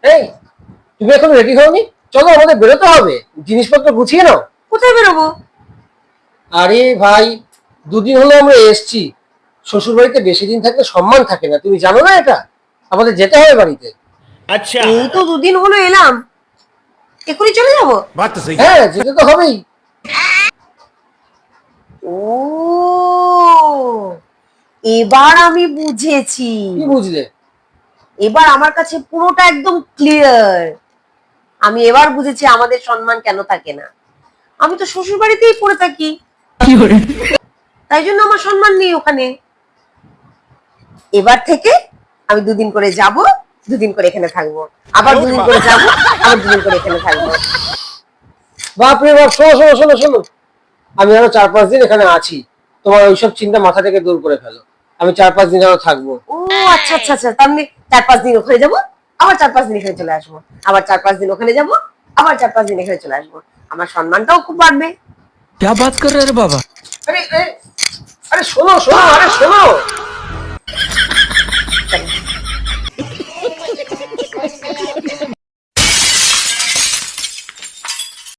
এই, তুমি এখন রেডি হওনি? চলো আমাদের বেরোতে হবে, জিনিসপত্র গুছিয়ে নাও। কোথায় বেরোবো? আরে ভাই, দুদিন হলো আমরা এসছি। শ্বশুর বাড়িতে বেশি দিন থাকলে সম্মান থাকে না, তুমি জানো না এটা? আমাদের যেতে হবে বাড়িতে। अच्छा। এই তো দুদিন হলো এলাম, এখনই চলে যাবো? बात तो सही है। হ্যাঁ, যেতে তো হবেই। ও, এবার আমি বুঝেছি। কি বুঝলে? এবার আমার কাছে পুরোটা একদম ক্লিয়ার। আমি এবার বুঝেছি আমাদের সম্মান কেন থাকে না। আমি তো শ্বশুর বাড়িতেই পড়ে থাকি, তাই জন্য আমার সম্মান নেই ওখানে। এবার থেকে আমি দুদিন করে যাব, দুদিন করে এখানে থাকবো, আবার দুদিন করে যাব, আবার দুদিন করে এখানে থাকবো। বাপরে বাপ, শোনো শোনো শোনো শোনো, আমি আরো 4-5 দিন এখানে আছি। তোমার ওইসব চিন্তা মাথা থেকে দূর করে ফেলো। আমি 4-5 দিন আরো থাকবো। ও আচ্ছা আচ্ছা আচ্ছা, তার মানে 4-5 দিন ওখানে যাব, আবার 4-5 দিন এখানে চলে আসবো, আবার 4-5 দিন ওখানে যাব, আবার 4-5 দিন এখানে চলে আসবো। আমার সম্মানটাও খুব বাড়বে। क्या बात कर रहे हैं रे बाबा? আরে আরে, আরে শোনো শোনো, আরে শোনো।